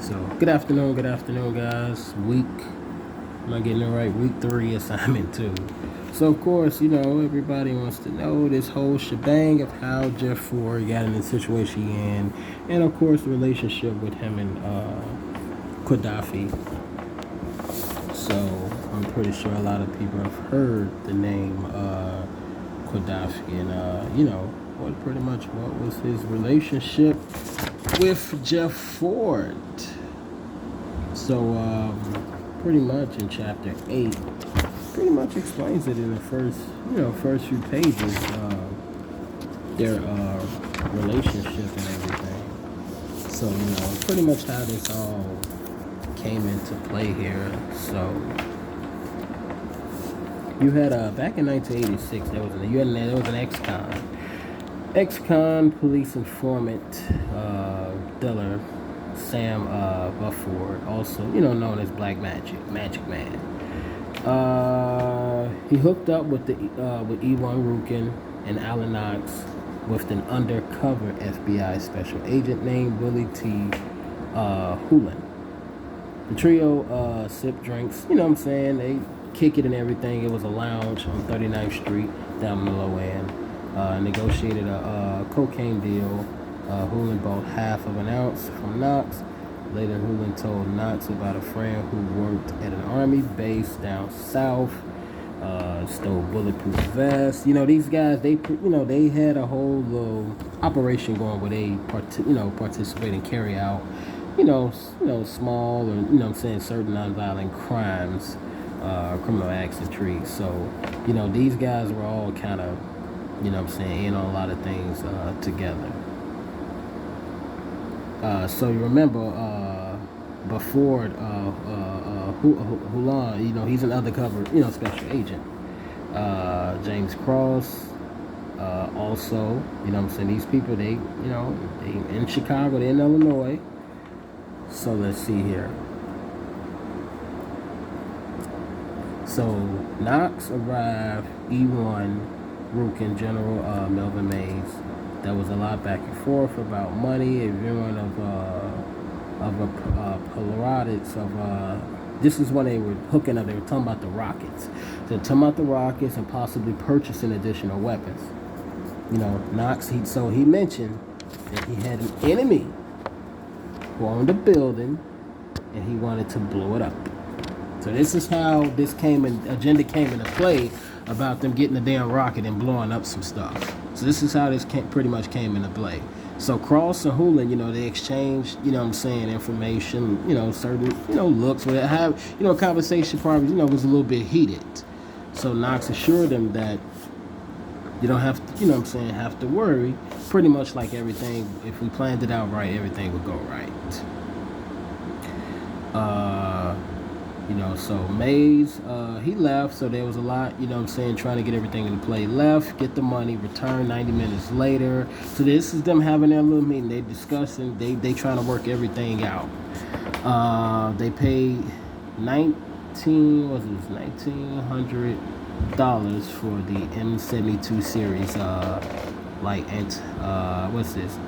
So, good afternoon, guys. Am I getting it right? Week 3, assignment 2. So, of course, everybody wants to know this whole shebang of how Jeff Ford got in the situation he in, and of course, the relationship with him and Gaddafi. So, I'm pretty sure a lot of people have heard the name Gaddafi, and what was his relationship with Jeff Ford. So, pretty much in chapter 8, pretty much explains it in the first few pages, their relationship and everything. So, pretty much how this all came into play here. So, you had back in 1986, there was an ex-con police informant, Diller Sam Bufford, also known as Black Magic Man. He hooked up with Ivan Rukin and Alan Knox with an undercover FBI special agent named Willie T. Hoolan. The trio sipped drinks, they kick it and everything. It was a lounge on 39th Street down in the low end. Negotiated a cocaine deal. Hoolan bought half of an ounce from Knox. Later, Hoolan told Knox about a friend who worked at an army base down south. Stole bulletproof vests. These guys, they had a whole little operation going where they participate and carry out, small or certain nonviolent crimes, criminal acts and treats. So, these guys were all kind of, in on a lot of things together. So you remember, before Hoolan, he's an undercover, special agent. James Cross, also, these people, they in Chicago, they're in Illinois. So let's see here. So Knox arrived, E1, Rukin, General Melvin Mays. There was a lot back and forth about money, a viewing of Polaroids of this is when they were hooking up. They were talking about the rockets. So talking about the rockets and possibly purchasing additional weapons. Knox. He mentioned that he had an enemy who owned a building, and he wanted to blow it up. So this is how agenda came into play about them getting the damn rocket and blowing up some stuff. So this is how this pretty much came into play. So Cross and Hoolan, they exchanged, information, certain, looks. But have, conversation probably, was a little bit heated. So Knox assured them that you don't have to, have to worry. Pretty much like everything, if we planned it out right, everything would go right. So Mays, he left, so there was a lot, trying to get everything into play. Left, get the money, return 90 minutes later. So this is them having their little meeting. They discussing, they trying to work everything out. They paid $1,900 for the M72 series,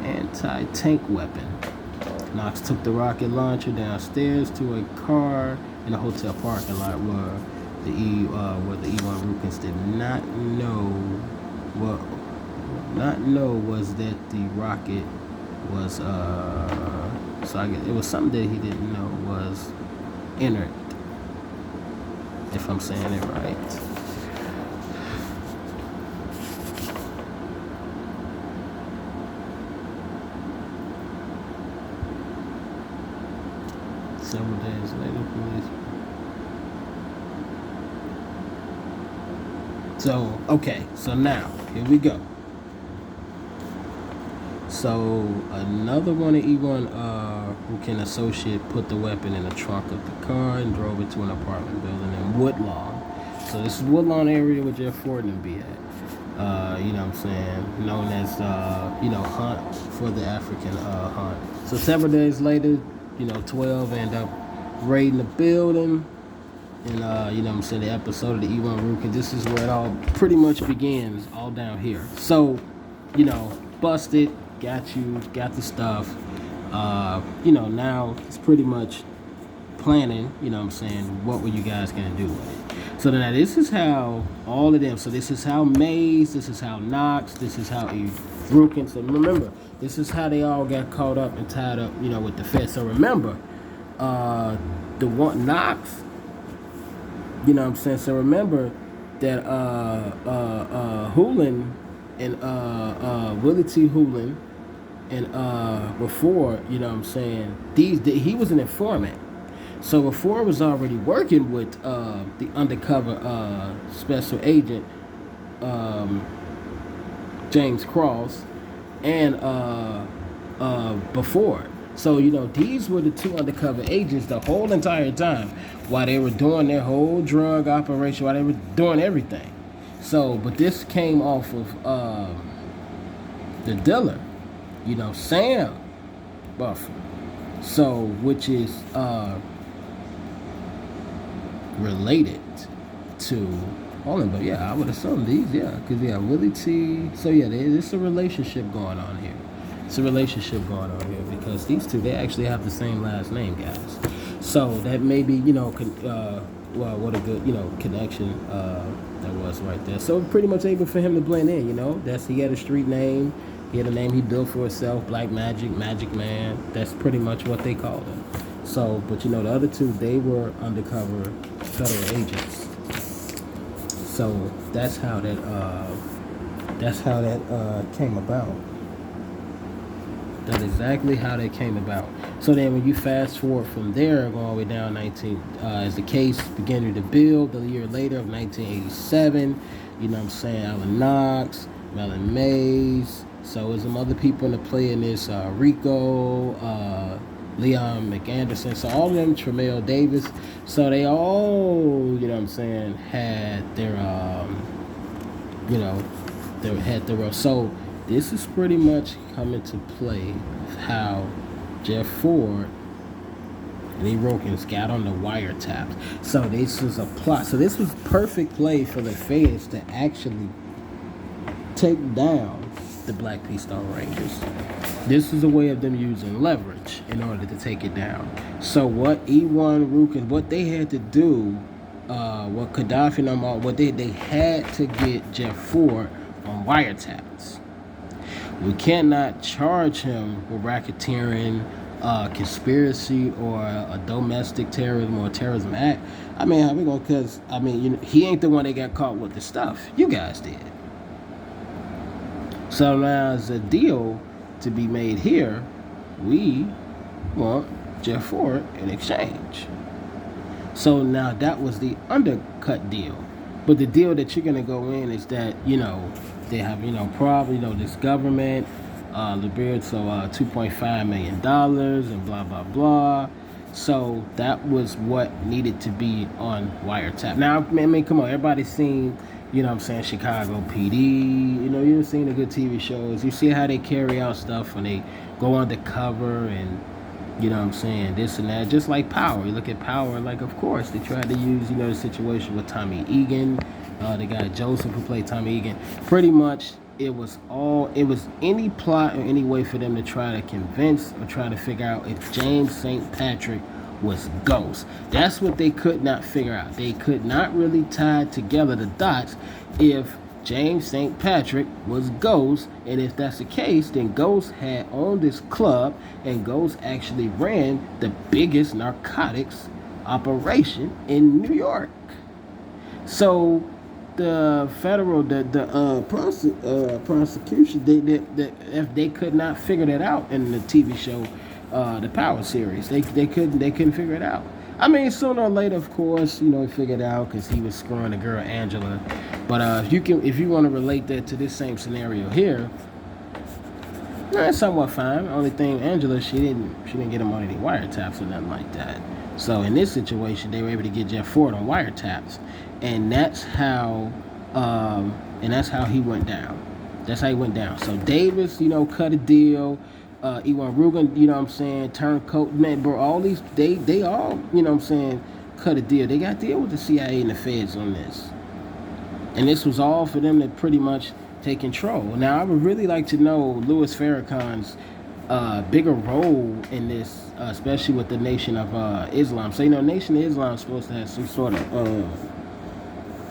anti-tank weapon. Knox took the rocket launcher downstairs to a car in a hotel parking lot where the E1 Rukins did not know was that the rocket was so I guess it was something that he didn't know was inert, if I'm saying it right. Several days later, police. So, okay, so now, here we go. So, another one of E1 Rukin associate put the weapon in the trunk of the car and drove it to an apartment building in Woodlawn. So, this is Woodlawn area where Jeff Ford and be at. Known as, Hunt for the African Hunt. So, several days later, 12 end up raiding the building. And, the episode of the E1 Rukin. This is where it all pretty much begins, all down here. So, busted, got the stuff. Now it's pretty much planning, what were you guys going to do with it? So now this is how all of them, so this is how Mays, this is how Knox, this is how Rukin. So remember, this is how they all got caught up and tied up, with the Fed. So remember, the one Knox, So remember that Houlihan and Willie T. Houlihan and before, he was an informant. So before was already working with the undercover special agent James Cross and before. So these were the two undercover agents the whole entire time while they were doing their whole drug operation, while they were doing everything. So, but this came off of the dealer, Sam Buffer. So, which is related to Holland, but yeah, I would assume these, because Willie T. So yeah, there's a relationship going on here. It's a relationship going on here because these two, they actually have the same last name, guys. So that may be, well, what a good, connection that was right there. So pretty much able for him to blend in, he had a street name, he had a name he built for himself, Black Magic, Magic Man. That's pretty much what they called him. So, but the other two, they were undercover federal agents. So that's how that came about. That's exactly how that came about. So then when you fast forward from there, going all the way down as the case began to build, a year later of 1987, Alan Knox, Melon Mays. So there's some other people in the play in this, Rico, Leon McAnderson. So all of them, Tremel Davis. So they all, had their, they had their role. So this is pretty much coming to play of how Jeff Ford and E. Wilkins got on the wiretaps. So this was a plot. So this was perfect play for the feds to actually take down the Black P. Star Rangers. This is a way of them using leverage in order to take it down. So what E1 Rukin, what they had to do, what Gaddafi and them all, what they had to get Jeff Ford on wiretaps. We cannot charge him with racketeering, conspiracy, or a domestic terrorism or terrorism act. I mean, how we gonna? Because he ain't the one that got caught with the stuff. You guys did. So now, as a deal to be made here, we want Jeff Ford in exchange. So now that was the undercut deal. But the deal that you're gonna go in is that they have probably this government, Liberia, so $2.5 million and blah blah blah. So that was what needed to be on wiretap. Now come on, everybody's seen Chicago PD. You've seen the good TV shows. You see how they carry out stuff when they go undercover and this and that. Just like Power. You look at Power, like of course they tried to use the situation with Tommy Egan, the guy Joseph who played Tommy Egan. Pretty much it was any plot or any way for them to try to convince or try to figure out if James St. Patrick was Ghost. That's what they could not figure out. They could not really tie together the dots if James St. Patrick was Ghost, and if that's the case, then Ghost had owned this club, and Ghost actually ran the biggest narcotics operation in New York. So the federal, prosecution, they could not figure that out in the TV show, the Power series. They couldn't figure it out. I mean, sooner or later, of course, he figured it out because he was screwing the girl Angela. But if you want to relate that to this same scenario here, it's somewhat fine. Only thing, Angela, she didn't get him on any wiretaps or nothing like that. So in this situation, they were able to get Jeff Ford on wiretaps, and that's how he went down. That's how he went down. So Davis, cut a deal. E1 Rugen, turncoat, man, bro, all these, they all, cut a deal. They got a deal with the CIA and the feds on this. And this was all for them to pretty much take control. Now, I would really like to know Louis Farrakhan's bigger role in this, especially with the Nation of Islam. So Nation of Islam is supposed to have some sort of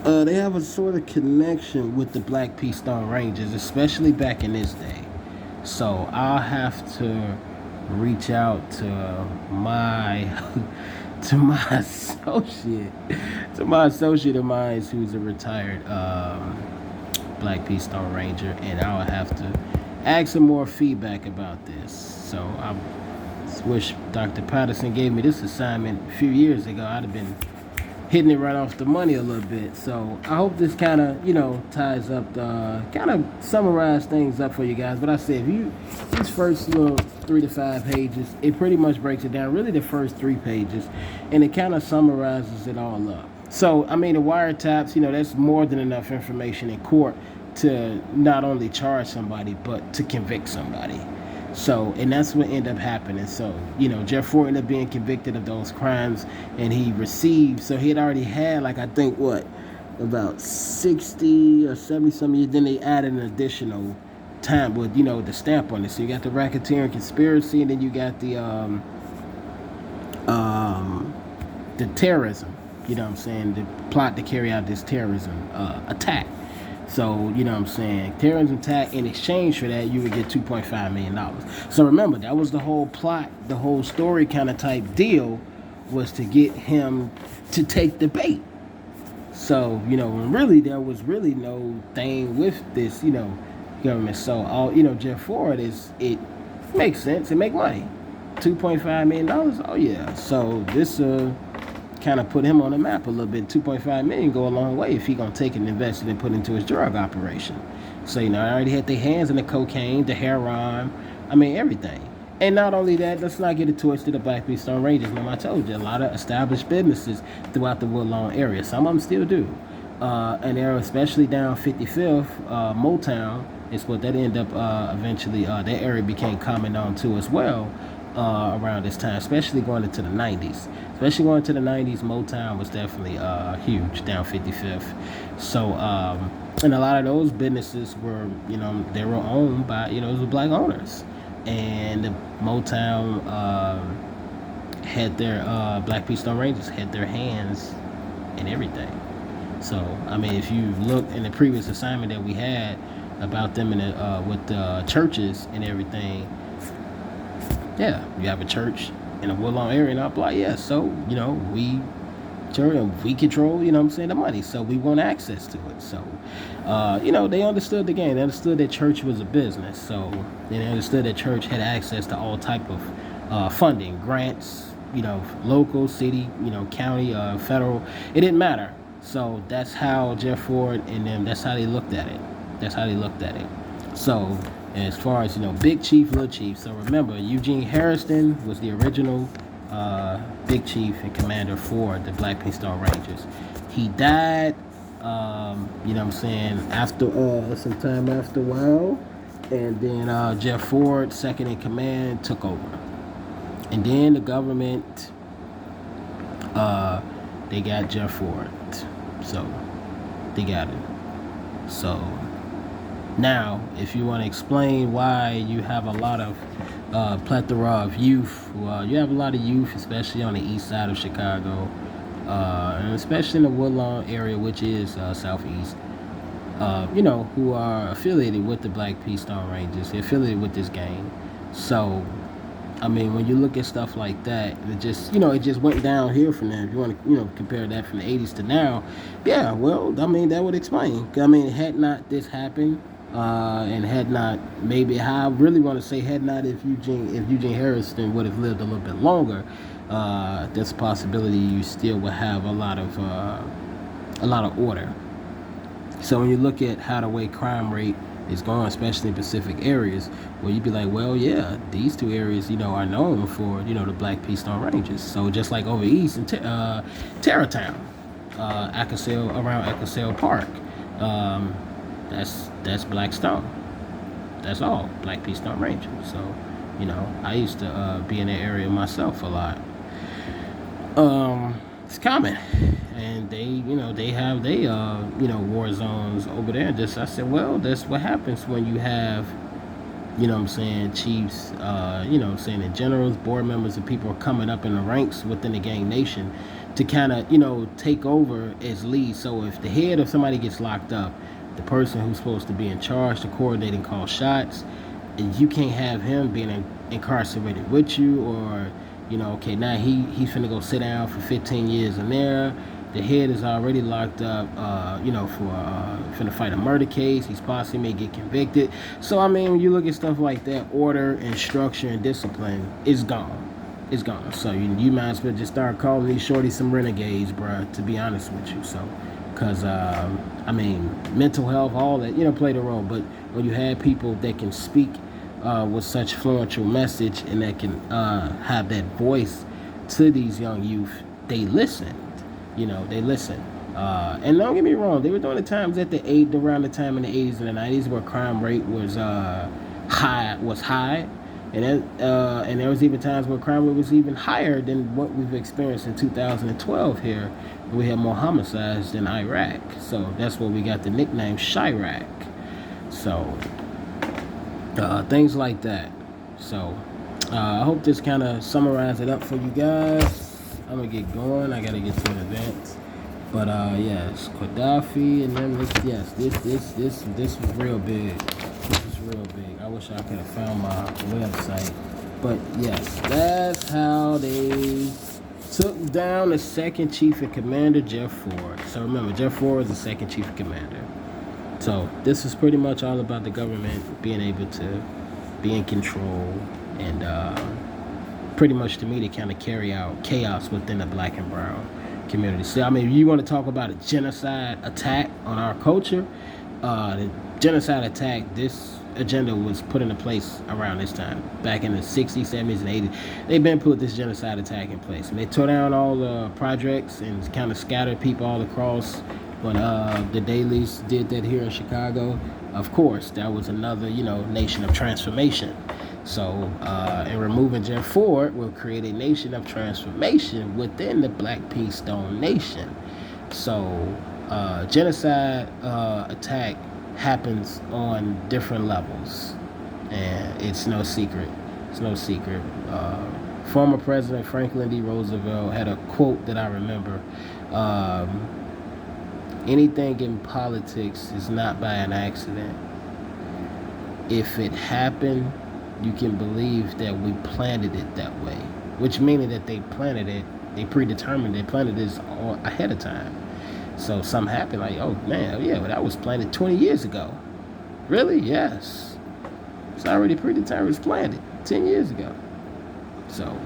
they have a sort of connection with the Black P Stone Rangers, especially back in this day. So I'll have to reach out to my associate of mine who's a retired Black P Stone Ranger, and I'll have to ask some more feedback about this. So I wish Dr. Patterson gave me this assignment a few years ago. I'd have been hitting it right off the money a little bit. So I hope this kind of, ties up, kind of summarize things up for you guys. But I said, if you, these first little 3 to 5 pages, it pretty much breaks it down, really the first 3 pages, and it kind of summarizes it all up. So, I mean, the wiretaps, that's more than enough information in court to not only charge somebody, but to convict somebody. So, and that's what ended up happening. So, Jeff Ford ended up being convicted of those crimes, and he received, so he had already had, like, I think, about 60 or 70 some years. Then they added an additional time with, the stamp on it. So you got the racketeering conspiracy, and then you got the terrorism, the plot to carry out this terrorism attack. So, terrorism attack, in exchange for that, you would get $2.5 million. So remember, that was the whole plot, the whole story kind of type deal, was to get him to take the bait. So, really, there was really no thing with this, government. So, Jeff Ford it makes sense. It make money. $2.5 million, oh yeah. So this kind of put him on the map a little bit. 2.5 million go a long way if he gonna take and invest it and put it into his drug operation. So I already had their hands in the cocaine, the heroin, everything. And not only that, let's not get it twisted. The Black P Stone Rangers, remember I told you, a lot of established businesses throughout the Woodlawn area. Some of them still do, and they're especially down 55th, Motown is what that ended up eventually. That area became common known to as well. Around this time, especially going into the 90s. Especially going into the 90s, Motown was definitely huge down 55th. So, and a lot of those businesses were, they were owned by, it was black owners. And the Motown had their, Black P Stone Rangers had their hands in everything. So, if you look in the previous assignment that we had about them with the churches and everything, yeah, you have a church in a Woodlawn area, and I'm like, yeah, so, we control, the money, so we want access to it. So, they understood the game. They understood that church was a business, so they understood that church had access to all type of funding, grants, local, city, county, federal. It didn't matter. So that's how Jeff Ford and them, that's how they looked at it. So, as far as, Big Chief, Little Chief. So remember, Eugene Harrison was the original Big Chief and commander for the Black P Stone Rangers. He died, after some time after a while. And then Jeff Ford, second in command, took over. And then the government, they got Jeff Ford. So, they got him. So, now, if you want to explain why you have a lot of plethora of youth, you have a lot of youth, especially on the east side of Chicago, and especially in the Woodlawn area, which is southeast, who are affiliated with the Black P Stone Rangers, they're affiliated with this gang. So, when you look at stuff like that, it just went down here from them. If you want to, compare that from the 80s to now, yeah, well, that would explain. Had not this happened, and had not, maybe, how I really want to say, had not if Eugene Harrison would have lived a little bit longer, there's a possibility you still would have a lot of order. So when you look at how the way crime rate is going, especially in Pacific areas, where you'd be like, well, yeah, these two areas, are known for, the Black P Stone Rangers. So just like over east in Terratown, around Ecclesale Park, that's Black Stone. That's all, Black P Stone Rangers. So, I used to be in that area myself a lot. It's common, and they have war zones over there. I said, well, that's what happens when you have you know what I'm saying, chiefs, you know what I'm saying, and generals, board members, and people are coming up in the ranks within the gang nation to kind of, you know, take over as lead. So if the head of somebody gets locked up, the person who's supposed to be in charge to coordinate and call shots, and you can't have him being incarcerated with you, or, you know, okay, now he's finna go sit down for 15 years in there. The head is already locked up, you know, for finna fight a murder case. He's possibly may get convicted. So I mean, when you look at stuff like that, order and structure and discipline is gone. It's gone. So you might as well just start calling these shorties some renegades, bruh, to be honest with you. So, because I mean, mental health, all that, you know, played a role. But when you have people that can speak with such fluential message and that can have that voice to these young youth, they listen. You know, they listen. And don't get me wrong, they were doing the times around the time in the 80s and the 90s where crime rate was high, and there was even times where crime rate was even higher than what we've experienced in 2012 here. We had more homicides than Iraq, so that's where we got the nickname Chiraq. So things like that. So I hope this kind of summarized it up for you guys. I'm gonna get going. I gotta get to an event. But yes, Gaddafi, and then this was real big. This was real big. I wish I could have found my website. But yes, that's how they took down the second chief of commander, Jeff Ford. So remember, Jeff Ford is the second chief of commander. So this is pretty much all about the government being able to be in control and pretty much to me to kind of carry out chaos within the black and brown community. So I mean, you want to talk about a genocide attack on our culture, the genocide attack, this agenda was put into place around this time, back in the 60s, 70s, and 80s. They've been put this genocide attack in place. And they tore down all the projects and kind of scattered people all across. When the dailies did that here in Chicago, of course, that was another, you know, nation of transformation. So, and removing Jeff Ford will create a nation of transformation within the Black P. Stone Nation. So, genocide attack happens on different levels, and it's no secret. It's no secret. Former President Franklin D. Roosevelt had a quote that I remember. Anything in politics is not by an accident. If it happened, you can believe that we planted it that way, which meaning that they planted it, they predetermined, they planted this ahead of time. So something happened like, oh man, yeah, but that was planted 20 years ago. Really? Yes. It's already predetermined, it was planted 10 years ago. So